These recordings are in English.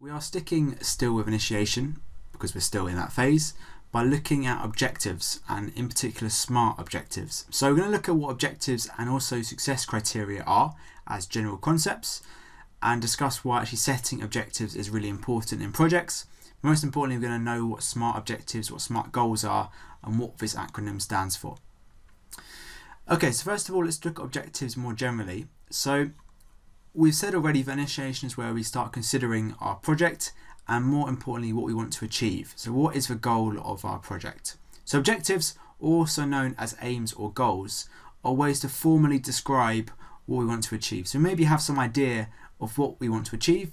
We are sticking still with initiation because we're still in that phase by looking at objectives, and in particular SMART objectives. So we're going to look at what objectives and also success criteria are as general concepts, and discuss why actually setting objectives is really important in projects. Most importantly, we're going to know what SMART objectives, what SMART goals are, and what this acronym stands for. Okay, so first of all, let's look at objectives more generally. So we've said already that initiation is where we start considering our project and, more importantly, what we want to achieve. So what is the goal of our project? So objectives, also known as aims or goals, are ways to formally describe what we want to achieve. So maybe have some idea of what we want to achieve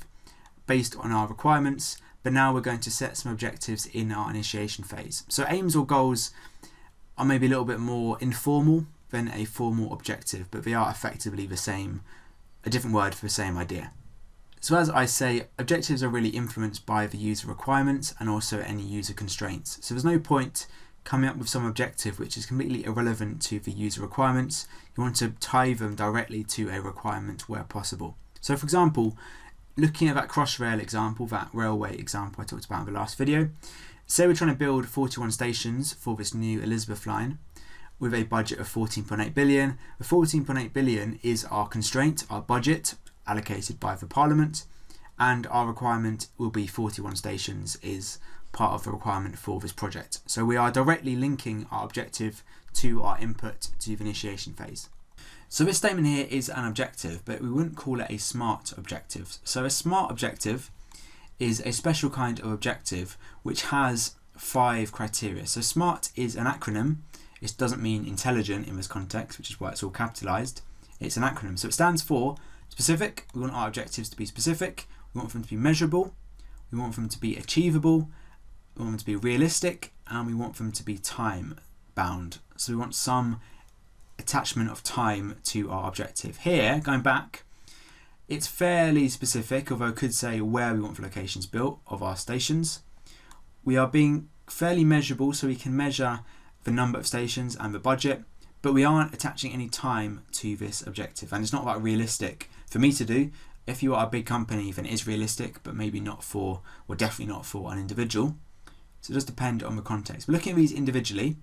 based on our requirements, but now we're going to set some objectives in our initiation phase. So aims or goals are maybe a little bit more informal than a formal objective, but they are effectively the same, a different word for the same idea. So as I say, objectives are really influenced by the user requirements and also any user constraints. So there's no point coming up with some objective which is completely irrelevant to the user requirements. You want to tie them directly to a requirement where possible. So for example, looking at that Crossrail example, that railway example I talked about in the last video, say we're trying to build 41 stations for this new Elizabeth line with a budget of 14.8 billion. The 14.8 billion is our constraint, our budget allocated by the Parliament, and our requirement will be 41 stations is part of the requirement for this project. So we are directly linking our objective to our input to the initiation phase. So this statement here is an objective, but we wouldn't call it a SMART objective. So a SMART objective is a special kind of objective which has 5 criteria. So SMART is an acronym. It doesn't mean intelligent in this context, which is why it's all capitalized. It's an acronym. So it stands for specific. We want our objectives to be specific. We want them to be measurable. We want them to be achievable. We want them to be realistic, and we want them to be time bound. So we want some attachment of time to our objective. Here, going back, it's fairly specific, although I could say where we want the locations built of our stations. We are being fairly measurable, so we can measure the number of stations and the budget, but we aren't attaching any time to this objective. And it's not about realistic for me to do. If you are a big company, then it is realistic, but maybe not for, or definitely not for, an individual. So it does depend on the context. But looking at these individually,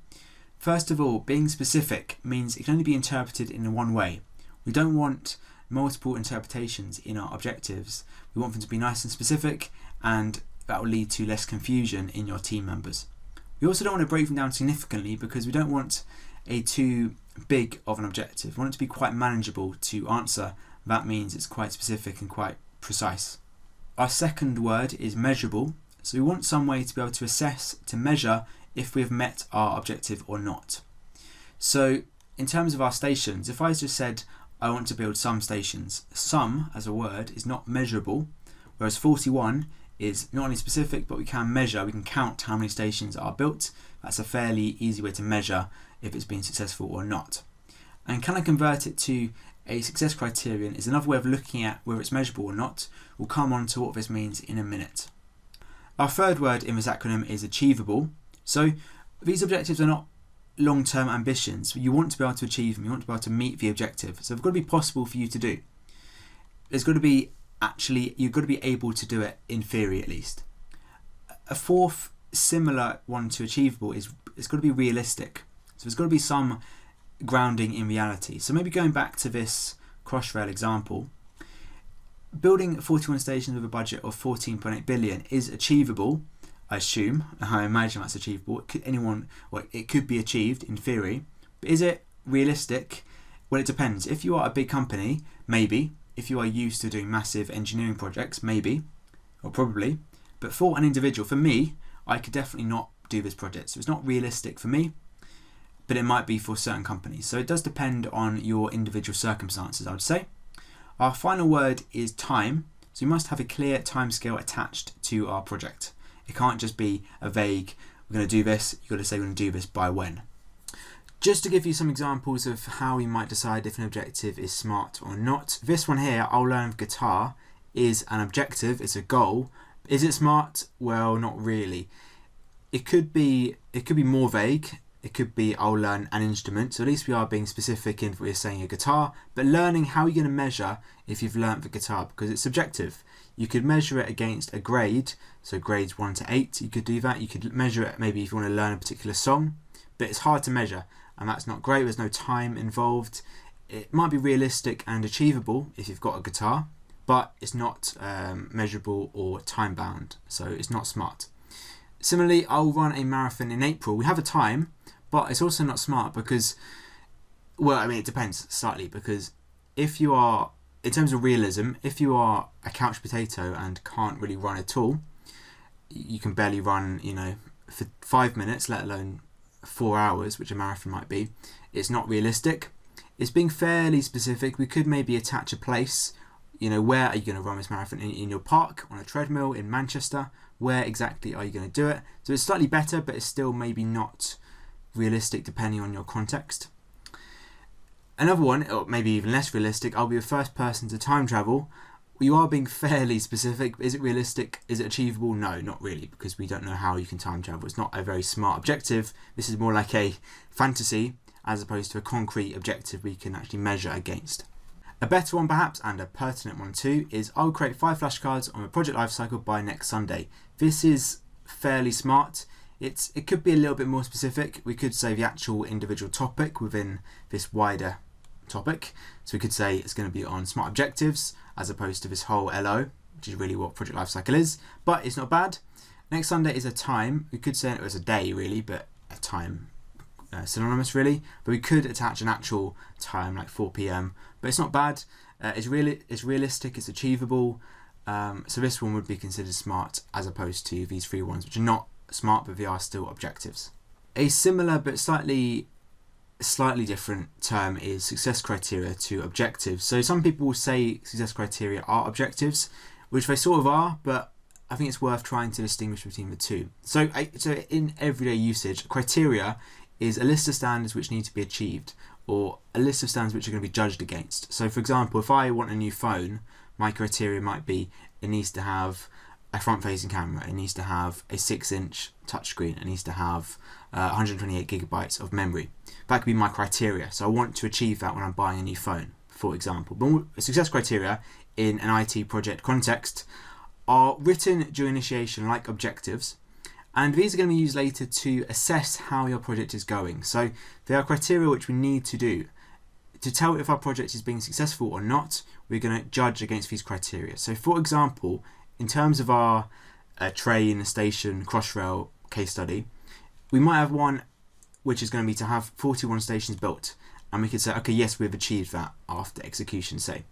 first of all, being specific means it can only be interpreted in one way. We don't want multiple interpretations in our objectives. We want them to be nice and specific, and that will lead to less confusion in your team members. We also don't want to break them down significantly because we don't want a too big of an objective. We want it to be quite manageable to answer. That means it's quite specific and quite precise. Our second word is measurable. So we want some way to be able to assess, to measure if we have met our objective or not. So in terms of our stations, if I just said I want to build some stations, some as a word is not measurable, whereas 41 is not only specific, but we can measure, we can count how many stations are built. That's a fairly easy way to measure if it's been successful or not. And can I convert it to a success criterion is another way of looking at whether it's measurable or not. We'll come on to what this means in a minute. Our third word in this acronym is achievable. So these objectives are not long-term ambitions. You want to be able to achieve them, you want to be able to meet the objective. So they've got to be possible for you to do. There's got to be you've got to be able to do it in theory at least. A fourth similar one to achievable is it's got to be realistic. So there's got to be some grounding in reality. So maybe going back to this Crossrail example, building 41 stations with a budget of 14.8 billion is achievable, I assume. I imagine that's achievable. It could be achieved in theory, but is it realistic? Well, it depends. If you are a big company, maybe. If you are used to doing massive engineering projects, maybe, or probably. But for an individual, for me, I could definitely not do this project. So it's not realistic for me, but it might be for certain companies. So it does depend on your individual circumstances, I would say. Our final word is time. So we must have a clear timescale attached to our project. It can't just be a vague, we're going to do this, you've got to say we're going to do this by when. Just to give you some examples of how we might decide if an objective is SMART or not. This one here, I'll learn guitar, is an objective, it's a goal. Is it SMART? Well, not really. It could be more vague. It could be I'll learn an instrument. So at least we are being specific in we're saying a guitar, but learning how you're going to measure if you've learnt the guitar, because it's subjective. You could measure it against a grade, so grades 1 to 8, you could do that. You could measure it maybe if you want to learn a particular song, but it's hard to measure, and that's not great. There's no time involved. It might be realistic and achievable if you've got a guitar, but it's not measurable or time bound, so it's not smart. Similarly, I'll run a marathon in April. We have a time, but it's also not smart because, well, I mean, it depends slightly, because if you are, in terms of realism, if you are a couch potato and can't really run at all, you can barely run, for 5 minutes, let alone 4 hours, which a marathon might be, it's not realistic. It's being fairly specific. We could maybe attach a place, where are you going to run this marathon? In your park, on a treadmill, in Manchester? Where exactly are you going to do it? So it's slightly better, but it's still maybe not realistic depending on your context. Another one, or maybe even less realistic, I'll be the first person to time travel. You are being fairly specific. Is it realistic? Is it achievable? No, not really, because we don't know how you can time travel. It's not a very smart objective. This is more like a fantasy as opposed to a concrete objective we can actually measure against. A better one perhaps, and a pertinent one too, is I'll create 5 flashcards on the project lifecycle by next Sunday. This is fairly smart. It could be a little bit more specific. We could say the actual individual topic within this wider topic. So we could say it's going to be on smart objectives as opposed to this whole LO, which is really what project lifecycle is, but it's not bad. Next Sunday is a time. We could say it was a day really, but a time synonymous really, but we could attach an actual time like 4 p.m, but it's not bad. It's realistic, it's achievable, so this one would be considered smart as opposed to these 3 ones, which are not smart, but they are still objectives. A similar but slightly different term is success criteria to objectives. So some people will say success criteria are objectives, which they sort of are, but I think it's worth trying to distinguish between the two. So in everyday usage, criteria is a list of standards which need to be achieved, or a list of standards which are going to be judged against. So for example, if I want a new phone, my criteria might be it needs to have a front-facing camera, it needs to have a 6-inch touchscreen, it needs to have 128 gigabytes of memory. That could be my criteria. So I want to achieve that when I'm buying a new phone, for example. But success criteria in an IT project context are written during initiation like objectives, and these are going to be used later to assess how your project is going. So there are criteria which we need to do. To tell if our project is being successful or not, we're going to judge against these criteria. So for example, in terms of our train, station, Crossrail case study, we might have one which is going to be to have 41 stations built. And we could say, okay, yes, we've achieved that after execution, say.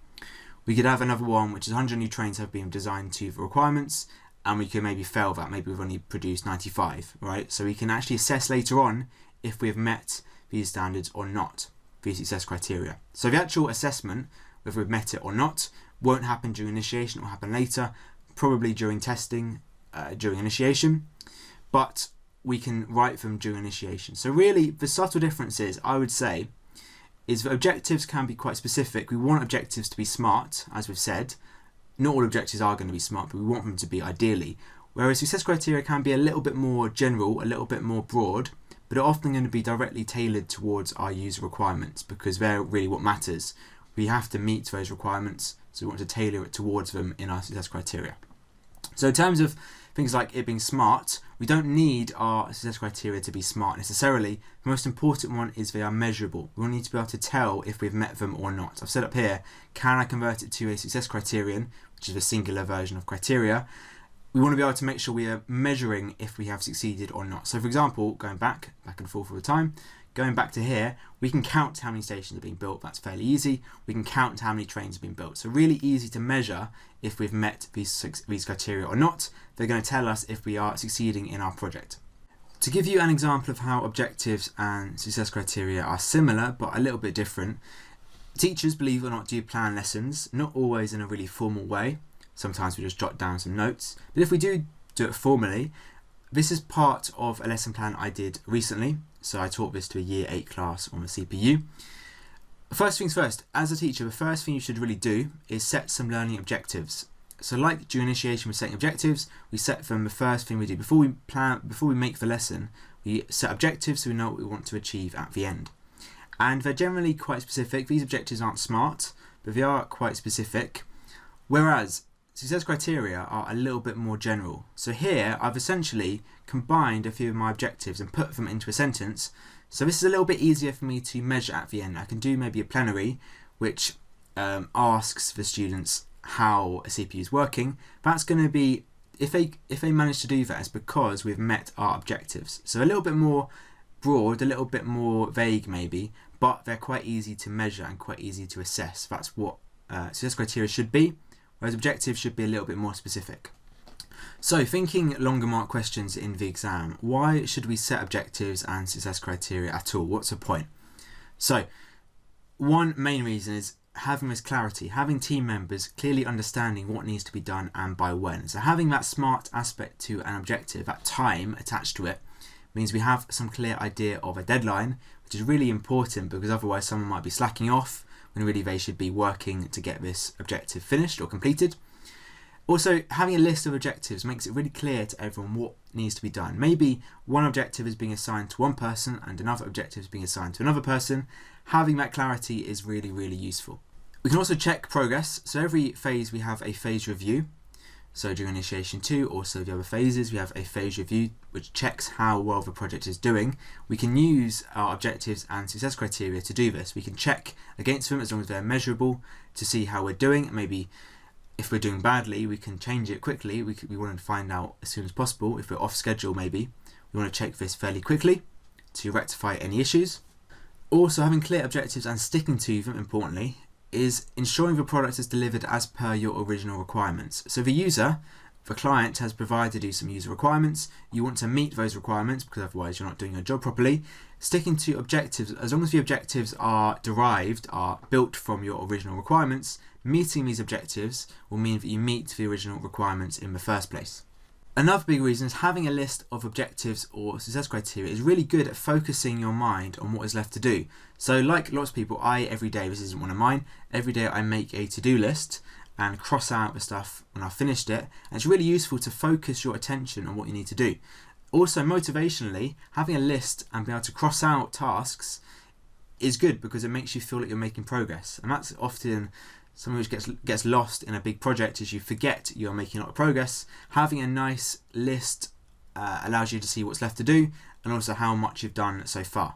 We could have another one which is 100 new trains have been designed to the requirements, and we could maybe fail that. Maybe we've only produced 95, right? So we can actually assess later on if we have met these standards or not, these success criteria. So the actual assessment, whether we've met it or not, won't happen during initiation, it will happen later, probably during testing, during initiation, but we can write them during initiation. So really, the subtle differences, I would say, is that objectives can be quite specific. We want objectives to be smart, as we've said. Not all objectives are going to be smart, but we want them to be ideally. Whereas success criteria can be a little bit more general, a little bit more broad, but are often going to be directly tailored towards our user requirements, because they're really what matters. We have to meet those requirements, so we want to tailor it towards them in our success criteria. So in terms of things like it being smart, we don't need our success criteria to be smart necessarily. The most important one is they are measurable. We need to be able to tell if we've met them or not. I've said up here, can I convert it to a success criterion, which is a singular version of criteria? We want to be able to make sure we are measuring if we have succeeded or not. So for example, going back and forth all the time, going back to here, we can count how many stations are being built. That's fairly easy. We can count how many trains have been built. So really easy to measure if we've met these criteria or not. They're going to tell us if we are succeeding in our project. To give you an example of how objectives and success criteria are similar but a little bit different, teachers, believe it or not, do plan lessons, not always in a really formal way. Sometimes we just jot down some notes. But if we do it formally, this is part of a lesson plan I did recently. So I taught this to a year 8 class on the CPU. First things first, as a teacher, the first thing you should really do is set some learning objectives. So like during initiation with setting objectives, we set them the first thing we do. Before we make the lesson, we set objectives so we know what we want to achieve at the end. And they're generally quite specific. These objectives aren't smart, but they are quite specific. Whereas success criteria are a little bit more general. So here I've essentially combined a few of my objectives and put them into a sentence. So this is a little bit easier for me to measure at the end. I can do maybe a plenary which asks the students how a CPU is working. That's going to be, if they manage to do that, it's because we've met our objectives. So a little bit more broad, a little bit more vague maybe, but they're quite easy to measure and quite easy to assess. That's what success criteria should be, whereas objectives should be a little bit more specific. So thinking longer mark questions in the exam, why should we set objectives and success criteria at all? What's the point? So one main reason is having this clarity, having team members clearly understanding what needs to be done and by when. So having that SMART aspect to an objective, that time attached to it, means we have some clear idea of a deadline, which is really important because otherwise someone might be slacking off when really they should be working to get this objective finished or completed. Also, having a list of objectives makes it really clear to everyone what needs to be done. Maybe one objective is being assigned to one person and another objective is being assigned to another person. Having that clarity is really, really useful. We can also check progress. So every phase we have a phase review. So during initiation 2, also the other phases, we have a phase review which checks how well the project is doing. We can use our objectives and success criteria to do this. We can check against them as long as they're measurable to see how we're doing. Maybe if we're doing badly, we can change it quickly. We want to find out as soon as possible. If we're off schedule, maybe we want to check this fairly quickly to rectify any issues. Also, having clear objectives and sticking to them, importantly, is ensuring the product is delivered as per your original requirements. So the client has provided you some user requirements. You want to meet those requirements because otherwise you're not doing your job properly. Sticking to objectives, as long as the objectives are built from your original requirements, meeting these objectives will mean that you meet the original requirements in the first place. Another big reason is having a list of objectives or success criteria is really good at focusing your mind on what is left to do. So like lots of people, every day, this isn't one of mine, every day I make a to-do list and cross out the stuff when I've finished it. And it's really useful to focus your attention on what you need to do. Also, motivationally, having a list and being able to cross out tasks is good because it makes you feel like you're making progress. And that's often something which gets lost in a big project is you forget you're making a lot of progress. Having a nice list allows you to see what's left to do and also how much you've done so far.